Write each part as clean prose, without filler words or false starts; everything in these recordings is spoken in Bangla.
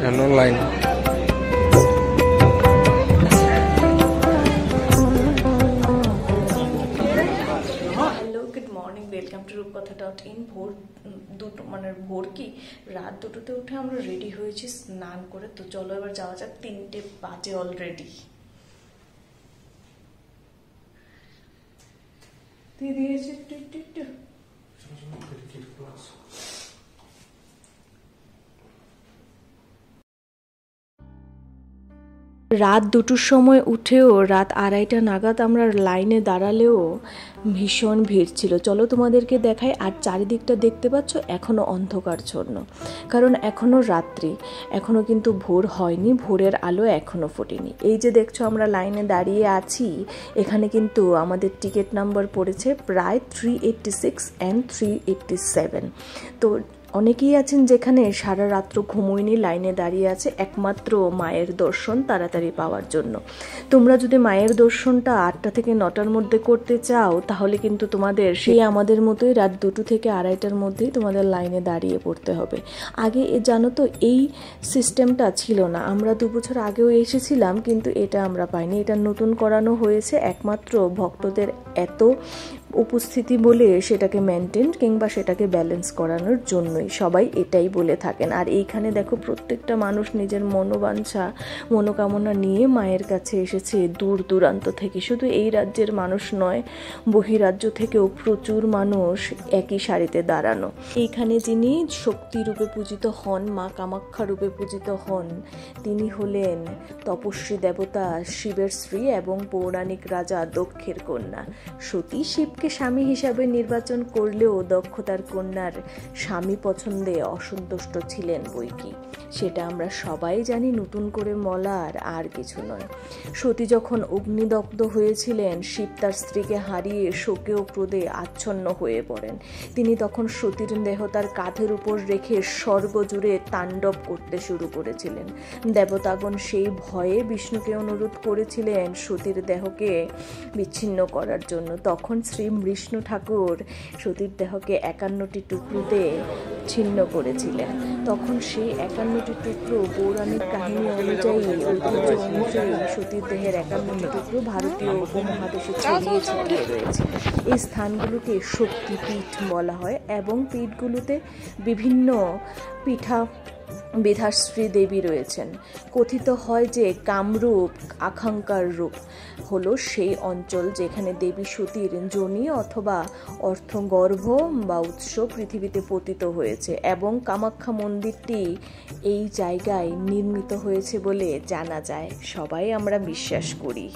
লাইন। Welcome to রূপকথা.in। ভোর কি রাত 2টোতে উঠে আমরা রেডি হয়েছি স্নান করে। তো চলো এবার যাওয়া যাক, 3টে বাজে অলরেডি। তুই দিয়েছিস একটু রাত 2টোর সময় উঠেও রাত 2:30 নাগাদ আমরা লাইনে দাঁড়ালেও ভীষণ ভিড় ছিল। চলো তোমাদেরকে দেখাই। আর চারিদিকটা দেখতে পাচ্ছ এখনও অন্ধকারচ্ছন্ন, কারণ এখনও রাত্রি, এখনও কিন্তু ভোর হয়নি, ভোরের আলো এখনও ফোটেনি। এই যে দেখছো আমরা লাইনে দাঁড়িয়ে আছি, এখানে কিন্তু আমাদের টিকিট নাম্বার পড়েছে প্রায় 386 অ্যান্ড 387। তো অনেকেই আছেন যেখানে সারা রাত্র ঘুমোয়নি, লাইনে দাঁড়িয়ে আছে একমাত্র মায়ের দর্শন তাড়াতাড়ি পাওয়ার জন্য। তোমরা যদি মায়ের দর্শনটা 8টা থেকে 9টার মধ্যে করতে চাও, তাহলে কিন্তু তোমাদের সেই আমাদের মতোই রাত 2টো থেকে 2:30টার মধ্যেই তোমাদের লাইনে দাঁড়িয়ে পড়তে হবে। আগে জানো তো এই সিস্টেমটা ছিল না, আমরা 2 বছর আগেও এসেছিলাম, কিন্তু এটা আমরা পাইনি। এটা নতুন করানো হয়েছে একমাত্র ভক্তদের এত উপস্থিতি বলে সেটাকে মেনটেন কিংবা সেটাকে ব্যালেন্স করানোর জন্যই সবাই এটাই বলে থাকেন। আর এইখানে দেখো প্রত্যেকটা মানুষ নিজের মনোবাঞ্ছা মনোকামনা নিয়ে মায়ের কাছে এসেছে দূর দূরান্ত থেকে। শুধু এই রাজ্যের মানুষ নয়, বহিরাজ্য থেকেও প্রচুর মানুষ একই সারিতে দাঁড়ানো। এইখানে যিনি শক্তি রূপে পূজিত হন, মা কামাখ্যা রূপে পূজিত হন, তিনি হলেন তপস্বী দেবতা শিবের স্ত্রী এবং পৌরাণিক রাজা দক্ষের কন্যা সতী। শিবকে স্বামী হিসাবে নির্বাচন করলেও দক্ষ তার কন্যার স্বামী পছন্দে অসন্তুষ্ট ছিলেন বৈকি, সেটা আমরা সবাই জানি, নতুন করে বলার আর কিছু নয়। সতী যখন অগ্নিদগ্ধ হয়েছিলেন, শিব তার স্ত্রীকে হারিয়ে শোকে ও ক্রোধে আচ্ছন্ন হয়ে পড়েন। তিনি তখন সতীর দেহ তার কাঁধের উপর রেখে স্বর্গ জুড়ে তাণ্ডব করতে শুরু করেছিলেন। দেবতাগণ সেই ভয়ে বিষ্ণুকে অনুরোধ করেছিলেন সতীর দেহকে বিচ্ছিন্ন করার জন্য। তখন শ্রী বিষ্ণু ঠাকুর সতীর দেহকে 51টি টুকরোতে ছিন্ন করেছিলেন। তখন সেই 51টি টুকরো পৌরাণিক কাহিনী অনুযায়ী, ঐতিহ্য অনুযায়ী সতীর দেহের 51টি টুকরো ভারতীয় উপমহাদেশে ছড়িয়ে ছিটিয়ে রয়েছে। এই স্থানগুলোকে শক্তিপীঠ বলা হয় এবং পীঠগুলোতে বিভিন্ন বিধাশ্রী দেবী রয়েছেন। কথিত হয় যে কামরূপ আকাঙ্ক্ষার রূপ হলো সেই অঞ্চল যেখানে দেবী সতীর যোনি অথবা অর্থগর্ভ বা উৎস পৃথিবীতে পতিত হয়েছে এবং কামাখ্যা মন্দিরটি এই জায়গায় নির্মিত হয়েছে বলে জানা যায়, সবাই আমরা বিশ্বাস করি।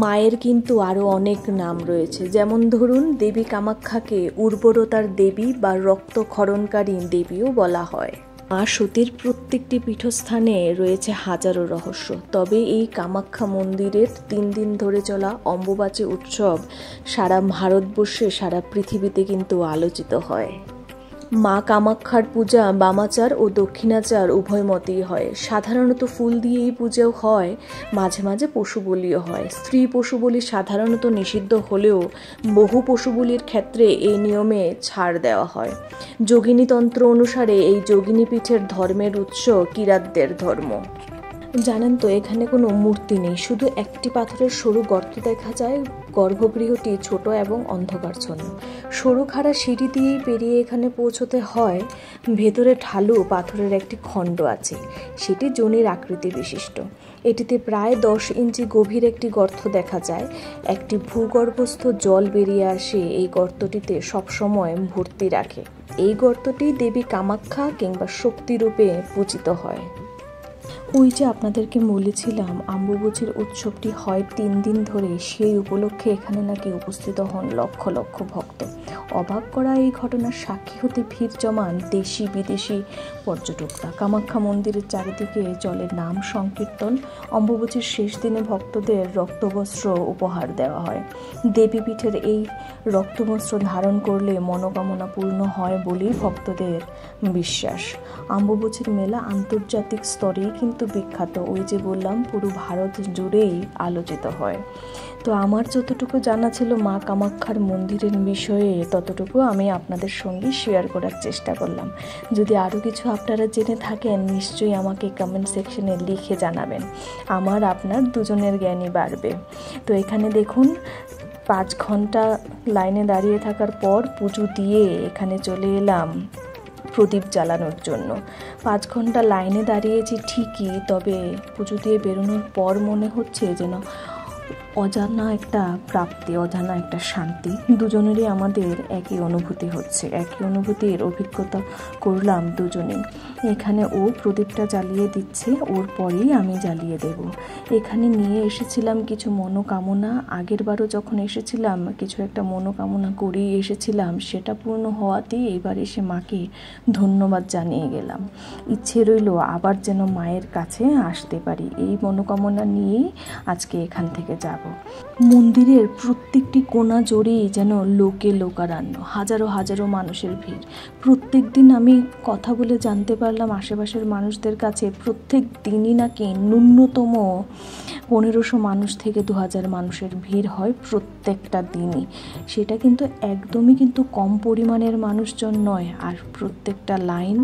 মায়ের কিন্তু আরও অনেক নাম রয়েছে, যেমন ধরুন দেবী কামাখ্যাকে উর্বরতার দেবী বা রক্তক্ষরণকারী দেবীও বলা হয়। মা সতীর প্রত্যেকটি পীঠস্থানে রয়েছে হাজারো রহস্য। তবে এই কামাখ্যা মন্দিরের 3 দিন ধরে চলা অম্বুবাচী উৎসব সারা ভারতবর্ষে, সারা পৃথিবীতে কিন্তু আলোচিত হয়। মা কামাখ্যার পূজা বামাচার ও দক্ষিণাচার উভয় মতেই হয়। সাধারণত ফুল দিয়েই পুজো হয়, মাঝে মাঝে পশু বলিও হয়। স্ত্রী পশু বলি সাধারণত নিষিদ্ধ হলেও বহু পশু বলির ক্ষেত্রে এই নিয়মে ছাড় দেওয়া হয়। যোগিনীতন্ত্র অনুসারে এই যোগিনী পীঠের ধর্মের উৎস কিরাতদের ধর্ম। জানেন তো এখানে কোনো মূর্তি নেই, শুধু একটি পাথরের সরু গর্ত দেখা যায়। গর্ভগৃহটি ছোট এবং অন্ধকারচ্ছন্ন। সরু খাড়া সিঁড়ি দিয়েই পেরিয়ে এখানে পৌঁছতে হয়। ভেতরে ঢালু পাথরের একটি খণ্ড আছে, সেটি যোনির আকৃতি বিশিষ্ট। এটিতে প্রায় 10 ইঞ্চি গভীর একটি গর্ত দেখা যায়। একটি ভূগর্ভস্থ জল বেরিয়ে আসে এই গর্তটিতে সবসময় ভর্তি রাখে। এই গর্তটি দেবী কামাখ্যা কিংবা শক্তিরূপে পূজিত হয়। ওই যে আপনাদেরকে বলেছিলাম অম্বুবাচীর উৎসবটি হয় 3 দিন ধরে, সেই উপলক্ষে এখানে নাকি উপস্থিত হন লক্ষ লক্ষ ভক্ত। অবাক করা এই ঘটনার সাক্ষী হতে ভিড় জমান দেশি বিদেশি পর্যটকরা। কামাখ্যা মন্দিরের চারিদিকে চলে নাম সংকীর্তন। অম্বুবাচীর শেষ দিনে ভক্তদের রক্তবস্ত্র উপহার দেওয়া হয়। দেবীপীঠের এই রক্তবস্ত্র ধারণ করলে মনোকামনা পূর্ণ হয় বলেই ভক্তদের বিশ্বাস। অম্বুবাচীর মেলা আন্তর্জাতিক স্তরেই কিন্তু কিন্তু বিখ্যাত, ওই যে বললাম পুরো ভারত জুড়েই আলোচিত হয়। তো আমার যতটুকু জানা ছিল মা কামাখ্যার মন্দিরের বিষয়ে ততটুকু আমি আপনাদের সঙ্গে শেয়ার করার চেষ্টা করলাম। যদি আরও কিছু আপনারা জেনে থাকেন নিশ্চয়ই আমাকে কমেন্ট সেকশনে লিখে জানাবেন, আমার আপনার দুজনের জ্ঞানই বাড়বে। তো এখানে দেখুন 5 ঘন্টা লাইনে দাঁড়িয়ে থাকার পর পুজো দিয়ে এখানে চলে এলাম প্রদীপ জ্বালানোর জন্য। 5 ঘন্টা লাইনে দাঁড়িয়েছি ঠিকই, তবে পুজো দিয়ে বেরোনোর পর মনে হচ্ছে যেন অজানা একটা প্রাপ্তি, অজানা একটা শান্তি। দুজনেরই আমাদের একই অনুভূতি হচ্ছে, একই অনুভূতির অভিজ্ঞতা করলাম দুজনেই। এখানে ও প্রদীপটা জ্বালিয়ে দিচ্ছে, ওর পরেই আমি জ্বালিয়ে দেব। এখানে নিয়ে এসেছিলাম কিছু মনোকামনা, আগের বারও যখন এসেছিলাম কিছু একটা মনোকামনা করেই এসেছিলাম, সেটা পূর্ণ হওয়াতেই এবার এসে মাকে ধন্যবাদ জানিয়ে গেলাম। ইচ্ছে রইল আবার যেন মায়ের কাছে আসতে পারি, এই মনোকামনা নিয়েই আজকে এখান থেকে যাব। মন্দিরের প্রত্যেকটি কোণা জুড়েই যেন লোকে লোকারণ্য, হাজারো হাজারো মানুষের ভিড়। প্রত্যেক দিন আমি কথা বলে জানতে পারলাম আশেপাশের মানুষদের কাছে প্রত্যেক দিনই নাকি ন্যূনতম 1500 মানুষ থেকে 2000 মানুষের ভিড় হয় প্রত্যেকটা দিনই। সেটা কিন্তু একদমই কিন্তু কম পরিমাণের মানুষজন নয়। আর প্রত্যেকটা লাইন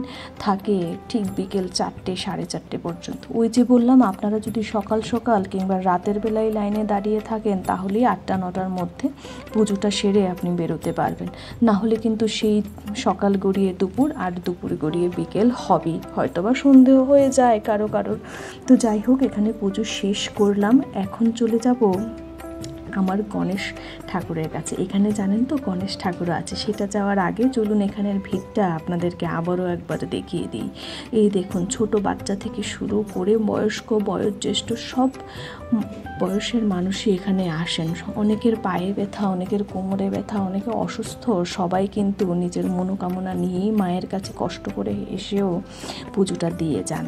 থাকে ঠিক বিকেল 4টে 4:30 পর্যন্ত। ওই যে বললাম আপনারা যদি সকাল সকাল কিংবা রাতের বেলায় লাইনে দাঁড়িয়ে থাকেন তাহলেই 8টা-9টার মধ্যে পুজোটা সেরে আপনি বেরোতে পারবেন, না হলে কিন্তু সেই সকাল গড়িয়ে দুপুর আর দুপুর গড়িয়ে বিকেল হবেই, হয়তোবা সন্দেহ হয়ে যায় কারো কারোর। তো যাই হোক, এখানে পুজো শেষ করলাম, এখন চলে যাব আমার গণেশ ঠাকুরের কাছে। এখানে জানেন তো গণেশ ঠাকুরও আছে। সেটা যাওয়ার আগে চলুন এখানের ভিড়টা আপনাদেরকে আবারও একবার দেখিয়ে দিই। এই দেখুন, ছোট বাচ্চা থেকে শুরু করে বয়স্ক বয়োজ্যেষ্ঠ সব বয়সের মানুষই এখানে আসেন। অনেকের পায়ে ব্যথা, অনেকের কোমরে ব্যথা, অনেকে অসুস্থ, সবাই কিন্তু নিজের মনোকামনা নিয়েই মায়ের কাছে কষ্ট করে এসেও পুজোটা দিয়ে যান।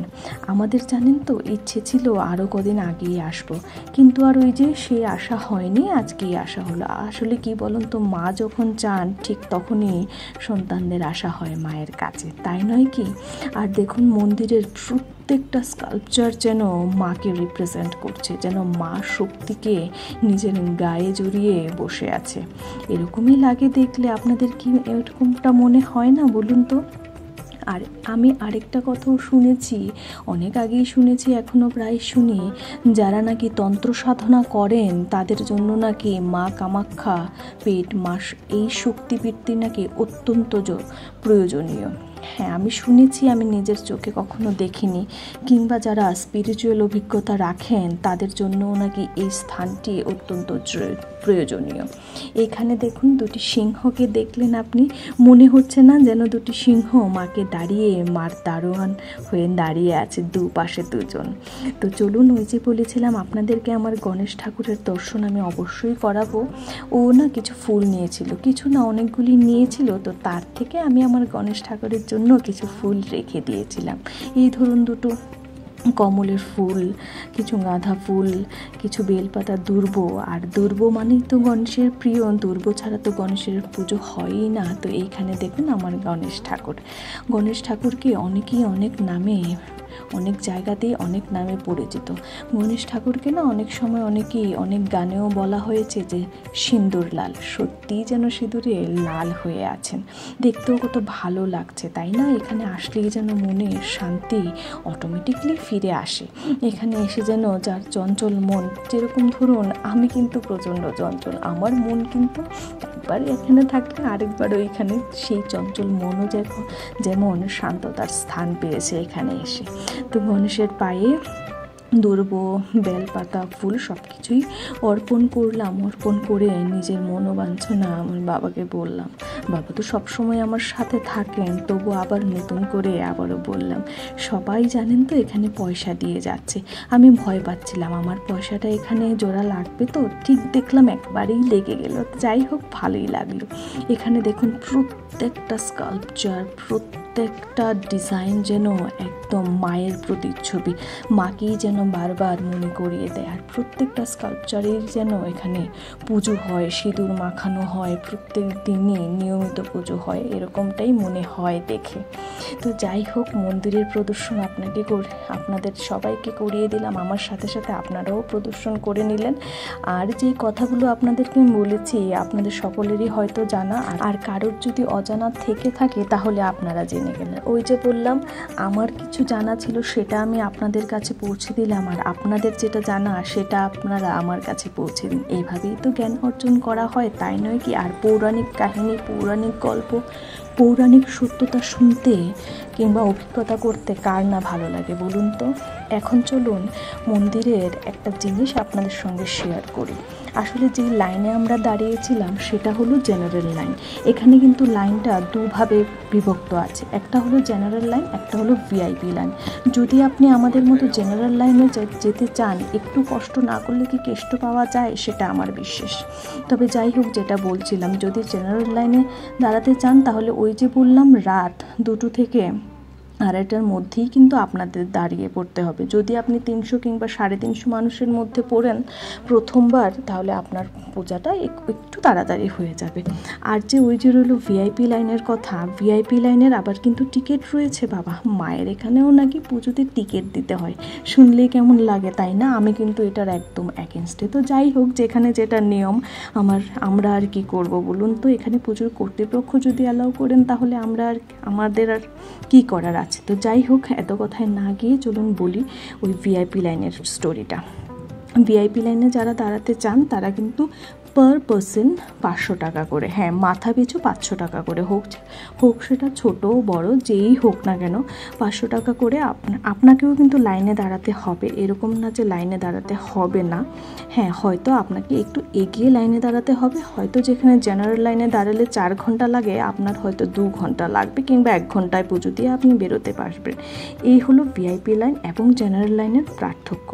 আমাদের জানেন তো ইচ্ছে ছিল আরও কদিন আগেই আসবো, কিন্তু আর ওই যে সেই আশা হয়নি, আজকেই আসা হলো। আসলে কি বলুন তো, মা যখন চান ঠিক তখনই সন্তানদের আশা হয় মায়ের কাছে, তাই নয় কি? আর দেখুন মন্দিরের প্রত্যেকটা স্কাল্পচার যেন মাকে রিপ্রেজেন্ট করছে, যেন মা শক্তিকে নিজের গায়ে জড়িয়ে বসে আছে। এরকমই লাগে দেখলে। আপনাদের কি এরকমটা মনে হয় না বলুন তো? আর আমি আরেকটা কথাও শুনেছি, অনেক আগেই শুনেছি, এখনও প্রায় শুনি, যারা নাকি তন্ত্র সাধনা করেন তাদের জন্য নাকি মা কামাখ্যা পীঠ, এই শক্তিপীঠটি নাকি অত্যন্ত প্রয়োজনীয়। হ্যাঁ, আমি শুনেছি, আমি নিজের চোখে কখনো দেখিনি। কিংবা যারা স্পিরিচুয়াল অভিজ্ঞতা রাখেন তাদের জন্যও নাকি এই স্থানটি অত্যন্ত প্রয়োজনীয়। এখানে দেখুন দুটি সিংহকে দেখলেন আপনি, মনে হচ্ছে না যেন দুটি সিংহ মাকে দাঁড়িয়ে মার দারোয়ান হয়ে দাঁড়িয়ে আছে, দুপাশে দুজন। তো চলুন, ওই যে বলেছিলাম আপনাদেরকে আমার গণেশ ঠাকুরের দর্শন আমি অবশ্যই করাবো। ও না কিছু ফুল নিয়েছিল, কিছু না অনেকগুলি নিয়েছিল, তো তার থেকে আমি আমার গণেশ ঠাকুরের জন্য কিছু ফুল রেখে দিয়েছিলাম। এই ধরুন দুটো কমলের ফুল, কিছু গাঁদা ফুল, কিছু বেলপাতা, দুর্ব। আর দুর্ব মানেই তো গণেশের প্রিয়, দুর্ব ছাড়া তো গণেশের পুজো হয়ই না। তো এইখানে দেখুন আমার গণেশ ঠাকুরকে অনেকেই অনেক নামে, অনেক জায়গাতেই অনেক নামে পরিচিত। গণেশ ঠাকুরকে না অনেক সময় অনেকেই অনেক গানেও বলা হয়েছে যে সিঁদুর লাল, সত্যিই যেন সিঁদুরে লাল হয়ে আছেন, দেখতেও কত ভালো লাগছে, তাই না? এখানে আসলেই যেন মনের শান্তি অটোমেটিকলি ফিরে আসে। এখানে এসে যেন যার চঞ্চল মন, যেরকম ধরুন আমি কিন্তু প্রচণ্ড চঞ্চল, আমার মন কিন্তু একবার এখানে থাকলে আরেকবার ওইখানে, সেই চঞ্চল মনও যেমন শান্ততার স্থান পেয়েছে এখানে এসে। তো গণেশের পায়ে দুর্ব, বেলপাতা, ফুল সব কিছুই অর্পণ করলাম। অর্পণ করে নিজের মনোবাঞ্ছনা আমার বাবাকে বললাম। বাবা তো সবসময় আমার সাথে থাকেন, তবু আবার নতুন করে আবারও বললাম। সবাই জানেন তো এখানে পয়সা দিয়ে যাচ্ছে, আমি ভয় পাচ্ছিলাম আমার পয়সাটা এখানে জোড়া লাগবে, তো ঠিক দেখলাম একবারেই লেগে গেল। যাই হোক, ভালোই লাগলো। এখানে দেখুন প্রত্যেকটা স্কাল্পচার, প্রত্যেকটা ডিজাইন যেন একদম মায়ের প্রতিচ্ছবি, মাকেই যেন বারবার মনে করিয়ে দেয়। আর প্রত্যেকটা স্কাল্পচারের যেন এখানে পুজো হয়, সিঁদুর মাখানো হয়, প্রত্যেক দিনই নিয়মিত পুজো হয়, এরকমটাই মনে হয় দেখে। তো যাই হোক, মন্দিরের প্রদর্শন আপনাদের সবাইকে করিয়ে দিলাম, আমার সাথে সাথে আপনারাও প্রদর্শন করে নিলেন। আর যে কথাগুলো আপনাদেরকে বলেছি আপনাদের সকলেরই হয়তো জানা, আর কারোর যদি অজানা থেকে থাকে তাহলে আপনারা জেনে গেলেন। ওই যে বললাম, আমার কিছু জানা ছিল সেটা আমি আপনাদের কাছে পৌঁছে দিলাম, আর আপনাদের যেটা জানা সেটা আপনারা আমার কাছে পৌঁছে দিন। এইভাবেই তো জ্ঞান অর্জন করা হয়, তাই নয় কি? আর পৌরাণিক কাহিনী, পৌরাণিক গল্প, পৌরাণিক সত্যতা শুনতে কিংবা অভিজ্ঞতা করতে কার না ভালো লাগে বলুন তো? এখন চলুন মন্দিরের একটা জিনিস আপনাদের সঙ্গে শেয়ার করি। আসলে যে লাইনে আমরা দাঁড়িয়েছিলাম সেটা হলো জেনারেল লাইন। এখানে কিন্তু লাইনটা দুভাবে বিভক্ত আছে, একটা হলো জেনারেল লাইন, একটা হলো ভিআইপি লাইন। যদি আপনি আমাদের মতো জেনারেল লাইনে যেতে চান, একটু কষ্ট না করলে কি কেষ্ট পাওয়া যায় সেটা আমার বিশ্বাস। তবে যাই হোক, যেটা বলছিলাম, যদি জেনারেল লাইনে দাঁড়াতে চান তাহলে ওই যে বললাম রাত 2টো থেকে 2:30টার মধ্যেই কিন্তু আপনাদের দাঁড়িয়ে পড়তে হবে। যদি আপনি 300 কিংবা 350 মানুষের মধ্যে পড়েন প্রথমবার, তাহলে আপনার পূজাটা একটু তাড়াতাড়ি হয়ে যাবে। আর যে ওই যে রইল ভিআইপি লাইনের কথা, ভিআইপি লাইনের আবার কিন্তু টিকিট রয়েছে বাবা। মায়ের এখানেও নাকি পুজোতে টিকিট দিতে হয়, শুনলেই কেমন লাগে তাই না? আমি কিন্তু এটার একদম অ্যাগেনস্টে। তো যাই হোক, যেখানে যেটা নিয়ম, আমরা আর কি করব বলুন তো? এখানে পুজোর কর্তৃপক্ষ যদি অ্যালাউ করেন তাহলে আমাদের আর কি করার আছে। তো যাই হোক, এত কথায় না গিয়ে চলুন বলি ওই ভিআইপি লাইনের স্টোরিটা। ভিআইপি লাইনে যারা দাঁড়াতে চান তারা কিন্তু পার পার্সন 500 টাকা করে, হ্যাঁ মাথা পিছু 500 টাকা করে, হোক সেটা ছোট বড় যেই হোক না কেন 500 টাকা করে আপনাকেও কিন্তু লাইনে দাঁড়াতে হবে। এরকম না যে লাইনে দাঁড়াতে হবে না, হ্যাঁ হয়তো আপনাকে একটু এগিয়ে লাইনে দাঁড়াতে হবে। হয়তো যেখানে জেনারেল লাইনে দাঁড়ালে 4 ঘন্টা লাগে, আপনার হয়তো 2 ঘন্টা লাগবে, কিংবা 1 ঘন্টায় পুজো দিয়ে আপনি বেরোতে পারবেন। এই হলো ভিআইপি লাইন এবং জেনারেল লাইনের পার্থক্য।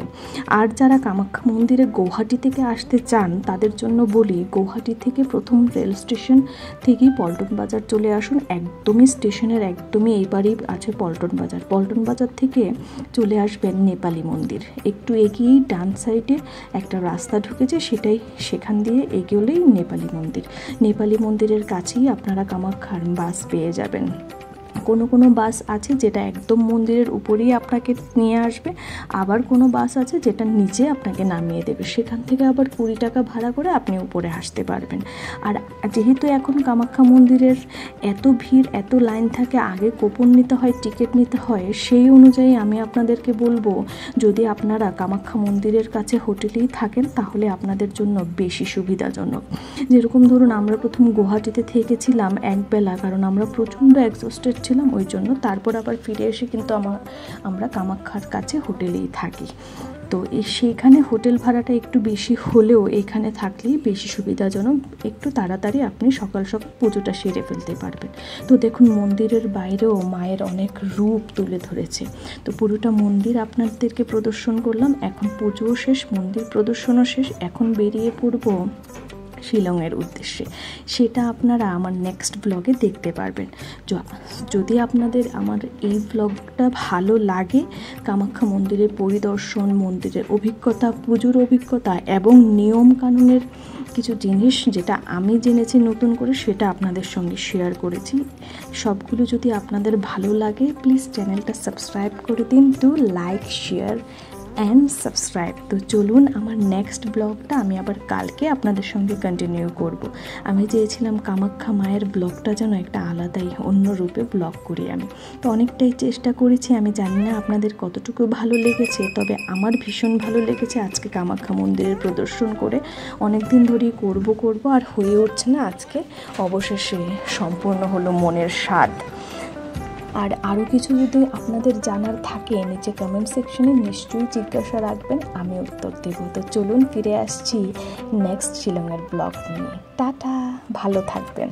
আর যারা কামাখ্যা মন্দিরে গৌহাটি থেকে আসতে চান তাদের জন্য বলি, গৌহাটি থেকে প্রথম রেল স্টেশন থেকেই পল্টন বাজার চলে আসুন। একদমই স্টেশনের একদমই এইবারেই আছে পল্টন বাজার। পল্টন বাজার থেকে চলে আসবেন নেপালি মন্দির, একটু এগিয়েই ডান সাইডে একটা রাস্তা ঢুকেছে, সেখান দিয়ে এগোলেই নেপালি মন্দির। নেপালি মন্দিরের কাছেই আপনারা কামাখ্যার বাস পেয়ে যাবেন। কোনো বাস আছে যেটা একদম মন্দিরের উপরেই আপনাকে নিয়ে আসবে, আবার কোনো বাস আছে যেটা নিচে আপনাকে নামিয়ে দেবে, সেখান থেকে আবার 20 টাকা ভাড়া করে আপনি উপরে আসতে পারবেন। আর যেহেতু এখন কামাখ্যা মন্দিরের এত ভিড়, এত লাইন থাকে, আগে কুপন নিতে হয়, টিকিট নিতে হয়, সেই অনুযায়ী আমি আপনাদেরকে বলবো, যদি আপনারা কামাখ্যা মন্দিরের কাছে হোটেলেই থাকেন তাহলে আপনাদের জন্য বেশি সুবিধাজনক। যেরকম ধরুন, আমরা প্রথম গুয়াহাটিতে থেকেছিলাম একবেলা, কারণ আমরা প্রচণ্ড এক্সস্টেড ছিলাম ওই জন্য। তারপর আবার ফিরে এসে কিন্তু আমরা কামাখ্যার কাছে হোটেলেই থাকি। তো সেইখানে হোটেল ভাড়াটা একটু বেশি হলেও এখানে থাকলেই বেশি সুবিধাজনক, একটু তাড়াতাড়ি আপনি সকাল পুজোটা সেরে ফেলতে পারবেন। তো দেখুন, মন্দিরের বাইরেও মায়ের অনেক রূপ তুলে ধরেছে। তো পুরোটা মন্দির আপনাদেরকে প্রদর্শন করলাম। এখন পুজোও শেষ, মন্দির প্রদর্শনও শেষ, এখন বেরিয়ে পড়বো শিলংয়ের উদ্দেশ্যে। সেটা আপনারা আমার নেক্সট ব্লগে দেখতে পারবেন। যদি আপনাদের আমার এই ব্লগটা ভালো লাগে, কামাখ্যা মন্দিরের পরিদর্শন, মন্দিরের অভিজ্ঞতা, পুজোর অভিজ্ঞতা এবং নিয়ম কানুনের কিছু জিনিস যেটা আমি জেনেছি নতুন করে, সেটা আপনাদের সঙ্গে শেয়ার করেছি, সবগুলো যদি আপনাদের ভালো লাগে প্লিজ চ্যানেলটা সাবস্ক্রাইব করে দিন। To like, share and subscribe. তো চলুন, আমার নেক্সট ব্লগটা আমি আবার কালকে আপনাদের সঙ্গে কন্টিনিউ করব। আমি চেয়েছিলাম কামাখ্যা মায়ের ব্লগটা যেন একটা আলাদাই অন্য রূপে ব্লগ করি আমি, তো অনেকটাই চেষ্টা করেছি। আমি জানি না আপনাদের কতটুকু ভালো লেগেছে, তবে আমার ভীষণ ভালো লেগেছে আজকে কামাখ্যা মন্দিরের প্রদর্শন করে। অনেক দিন ধরেই করব আর হয়ে উঠছে না, আজকে অবশেষে সম্পূর্ণ হলো মনের স্বাদ। আর আরও কিছু যদি আপনাদের জানার থাকে নিচে কমেন্ট সেকশনে নিশ্চয়ই জিজ্ঞাসা রাখবেন, আমি উত্তর দেব। তো চলুন ফিরে আসছি নেক্সট শিলংয়ের ব্লগ নিয়ে। টাটা, ভালো থাকবেন।